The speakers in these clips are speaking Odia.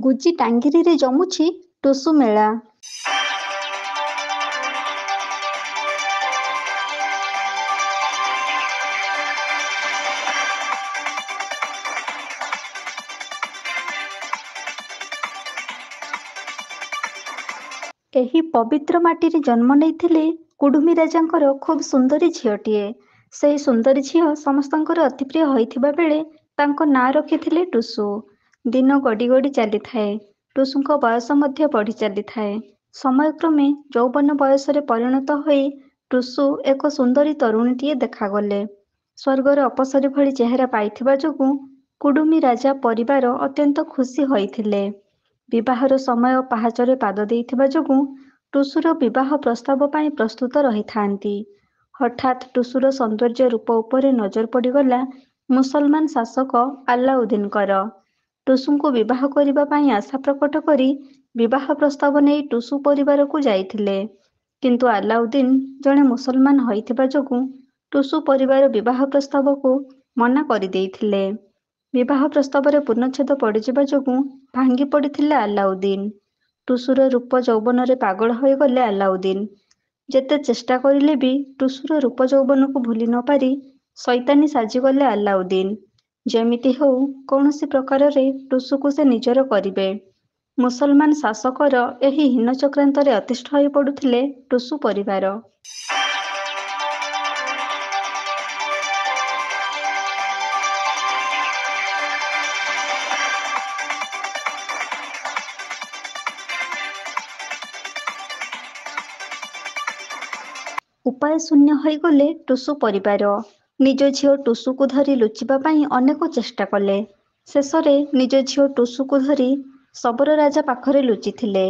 ଗୁଜି ଟାଙ୍ଗିରିରେ ଜମୁଛି ଟୁସୁ ମେଳା। ଏହି ପବିତ୍ର ମାଟିରେ ଜନ୍ମ ନେଇଥିଲେ କୁଡୁମି ରାଜାଙ୍କର ଖୁବ୍ ସୁନ୍ଦରୀ ଝିଅଟିଏ। ସେହି ସୁନ୍ଦରୀ ଝିଅ ସମସ୍ତଙ୍କର ଅତିପ୍ରିୟ ହୋଇଥିବା ବେଳେ ତାଙ୍କ ନାଁ ରଖିଥିଲେ ଟୁସୁ। ଦିନ ଗଡ଼ି ଗଡ଼ି ଚାଲିଥାଏ। ଟୁସୁଙ୍କ ବୟସ ମଧ୍ୟ ବଢ଼ି ଚାଲିଥାଏ। ସମୟକ୍ରମେ ଯୌବନ ବୟସରେ ପରିଣତ ହୋଇ ଟୁସୁ ଏକ ସୁନ୍ଦରୀ ତରୁଣୀଟିଏ ଦେଖାଗଲେ। ସ୍ୱର୍ଗର ଅପସରୀ ଭଳି ଚେହେରା ପାଇଥିବା ଯୋଗୁଁ କୁଡୁମି ରାଜା ପରିବାର ଅତ୍ୟନ୍ତ ଖୁସି ହୋଇଥିଲେ। ବିବାହର ସମୟ ପାହାଚରେ ପାଦ ଦେଇଥିବା ଯୋଗୁଁ ଟୁସୁର ବିବାହ ପ୍ରସ୍ତାବ ପାଇଁ ପ୍ରସ୍ତୁତ ରହିଥାନ୍ତି। ହଠାତ୍ ଟୁସୁର ସୌନ୍ଦର୍ଯ୍ୟ ରୂପ ଉପରେ ନଜର ପଡ଼ିଗଲା ମୁସଲମାନ ଶାସକ ଆଲ୍ଲାଉଦ୍ଦିନଙ୍କର। ଟୁସୁଙ୍କୁ ବିବାହ କରିବା ପାଇଁ ଆଶା ପ୍ରକଟ କରି ବିବାହ ପ୍ରସ୍ତାବ ନେଇ ଟୁସୁ ପରିବାରକୁ ଯାଇଥିଲେ। କିନ୍ତୁ ଆଲ୍ଲାଉଦ୍ଦିନ ଜଣେ ମୁସଲମାନ ହୋଇଥିବା ଯୋଗୁଁ ଟୁସୁ ପରିବାର ବିବାହ ପ୍ରସ୍ତାବକୁ ମନା କରିଦେଇଥିଲେ। ବିବାହ ପ୍ରସ୍ତାବରେ ପୂର୍ଣ୍ଣଚ୍ଛେଦ ପଡ଼ିଯିବା ଯୋଗୁଁ ଭାଙ୍ଗି ପଡ଼ିଥିଲେ ଆଲ୍ଲାଉଦ୍ଦିନ। ଟୁସୁର ରୂପ ଯୌବନରେ ପାଗଳ ହୋଇଗଲେ ଆଲ୍ଲାଉଦ୍ଦିନ। ଯେତେ ଚେଷ୍ଟା କରିଲେ ବି ଟୁସୁର ରୂପ ଯୌବନକୁ ଭୁଲି ନ ପାରି ଶୈତାନୀ ସାଜିଗଲେ ଆଲ୍ଲାଉଦ୍ଦିନ। ଯେମିତି ହେଉ କୌଣସି ପ୍ରକାରରେ ଟୁସୁକୁ ସେ ନିଜର କରିବେ। ମୁସଲମାନ ଶାସକର ଏହି ହୀନ ଚକ୍ରାନ୍ତରେ ଅତିଷ୍ଠ ହୋଇ ପଡ଼ୁଥିଲେ ଟୁସୁ ପରିବାର। ଉପାୟ ଶୂନ୍ୟ ହୋଇଗଲେ ଟୁସୁ ପରିବାର। ନିଜ ଝିଅ ଟୁସୁକୁ ଧରି ଲୁଚିବା ପାଇଁ ଅନେକ ଚେଷ୍ଟା କଲେ। ଶେଷରେ ନିଜ ଝିଅ ଟୁସୁକୁ ଧରି ଶବର ରାଜା ପାଖରେ ଲୁଚିଥିଲେ।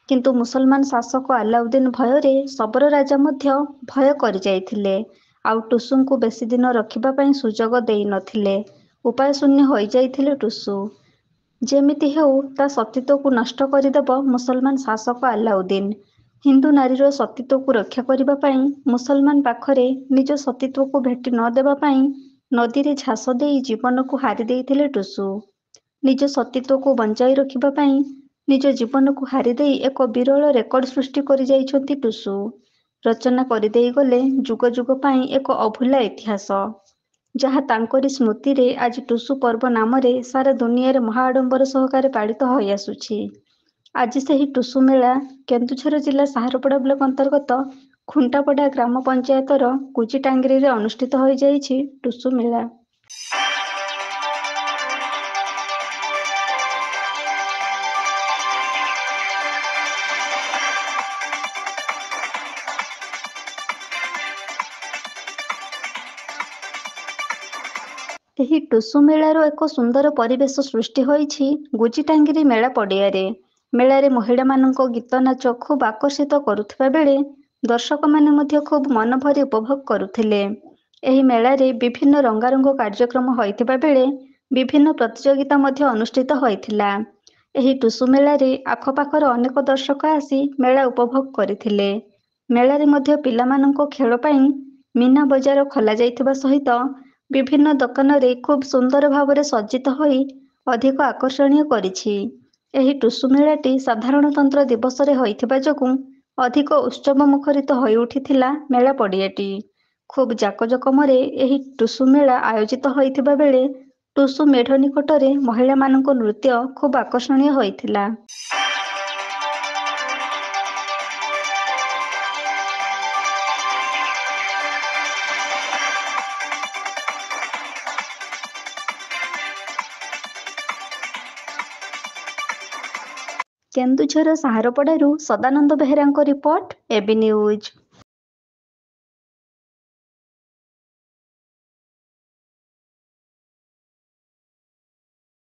କିନ୍ତୁ ମୁସଲମାନ ଶାସକ ଆଲ୍ଲାଉଦ୍ଦିନ ଭୟରେ ଶବର ରାଜା ମଧ୍ୟ ଭୟ କରିଯାଇଥିଲେ। ଆଉ ଟୁସୁଙ୍କୁ ବେଶୀ ଦିନ ରଖିବା ପାଇଁ ସୁଯୋଗ ଦେଇ ନଥିଲେ। ଉପାୟ ଶୂନ୍ୟ ହୋଇଯାଇଥିଲେ ଟୁସୁ। ଯେମିତି ହେଉ ତା ସତୀତ୍ୱକୁ ନଷ୍ଟ କରିଦେବ ମୁସଲମାନ ଶାସକ ଆଲ୍ଲାଉଦ୍ଦିନ। ହିନ୍ଦୁ ନାରୀର ସତୀତ୍ୱକୁ ରକ୍ଷା କରିବା ପାଇଁ ମୁସଲମାନ ପାଖରେ ନିଜ ସତୀତ୍ୱକୁ ଭେଟି ନ ଦେବା ପାଇଁ ନଦୀରେ ଝାସ ଦେଇ ଜୀବନକୁ ହାରି ଦେଇଥିଲେ ଟୁସୁ। ନିଜ ସତୀତ୍ୱକୁ ବଞ୍ଚାଇ ରଖିବା ପାଇଁ ନିଜ ଜୀବନକୁ ହାରିଦେଇ ଏକ ବିରଳ ରେକର୍ଡ ସୃଷ୍ଟି କରିଯାଇଛନ୍ତି ଟୁସୁ। ରଚନା କରିଦେଇ ଗଲେ ଯୁଗ ଯୁଗ ପାଇଁ ଏକ ଅଭୁଲା ଇତିହାସ, ଯାହା ତାଙ୍କରି ସ୍ମୃତିରେ ଆଜି ଟୁସୁ ପର୍ବ ନାମରେ ସାରା ଦୁନିଆରେ ମହା ଆଡ଼ମ୍ବର ସହକାରେ ପାଳିତ ହୋଇଆସୁଛି। ଆଜି ସେହି ଟୁସୁ ମେଳା କେନ୍ଦୁଝର ଜିଲ୍ଲା ସାହାରପଡ଼ା ବ୍ଲକ ଅନ୍ତର୍ଗତ ଖୁଣ୍ଟାପଡ଼ା ଗ୍ରାମ ପଞ୍ଚାୟତର ଗୁଜି ଟାଙ୍ଗିରିରେ ଅନୁଷ୍ଠିତ ହୋଇଯାଇଛି ଟୁସୁ ମେଳା। ଏହି ଟୁସୁ ମେଳାର ଏକ ସୁନ୍ଦର ପରିବେଶ ସୃଷ୍ଟି ହୋଇଛି ଗୁଜି ଟାଙ୍ଗିରି ମେଳା ପଡ଼ିଆରେ। ମେଳାରେ ମହିଳାମାନଙ୍କ ଗୀତ ନାଚ ଖୁବ୍ ଆକର୍ଷିତ କରୁଥିବା ବେଳେ ଦର୍ଶକମାନେ ମଧ୍ୟ ଖୁବ୍ ମନଭରି ଉପଭୋଗ କରୁଥିଲେ। ଏହି ମେଳାରେ ବିଭିନ୍ନ ରଙ୍ଗାରଙ୍ଗ କାର୍ଯ୍ୟକ୍ରମ ହୋଇଥିବା ବେଳେ ବିଭିନ୍ନ ପ୍ରତିଯୋଗିତା ମଧ୍ୟ ଅନୁଷ୍ଠିତ ହୋଇଥିଲା। ଏହି ଟୁସୁ ମେଳାରେ ଆଖପାଖର ଅନେକ ଦର୍ଶକ ଆସି ମେଳା ଉପଭୋଗ କରିଥିଲେ। ମେଳାରେ ମଧ୍ୟ ପିଲାମାନଙ୍କ ଖେଳ ପାଇଁ ମୀନା ବଜାର ଖୋଲାଯାଇଥିବା ସହିତ ବିଭିନ୍ନ ଦୋକାନରେ ଖୁବ୍ ସୁନ୍ଦର ଭାବରେ ସଜ୍ଜିତ ହୋଇ ଅଧିକ ଆକର୍ଷଣୀୟ କରିଛି। ଏହି ଟୁସୁ ମେଳାଟି ସାଧାରଣତନ୍ତ୍ର ଦିବସରେ ହୋଇଥିବା ଯୋଗୁଁ ଅଧିକ ଉତ୍ସବ ମୁଖରିତ ହୋଇ ଉଠିଥିଲା ମେଳା ପଡ଼ିଆଟି। ଖୁବ୍ ଜାକଜମକରେ ଏହି ଟୁସୁ ମେଳା ଆୟୋଜିତ ହୋଇଥିବା ବେଳେ ଟୁସୁ ମେଢ଼ ନିକଟରେ ମହିଳାମାନଙ୍କ ନୃତ୍ୟ ଖୁବ୍ ଆକର୍ଷଣୀୟ ହୋଇଥିଲା। କେନ୍ଦୁଝର ସାହାରପଡ଼ାରୁ ସଦାନନ୍ଦ ବେହେରାଙ୍କ ରିପୋର୍ଟ, এবি ନ୍ୟୁଜ୍।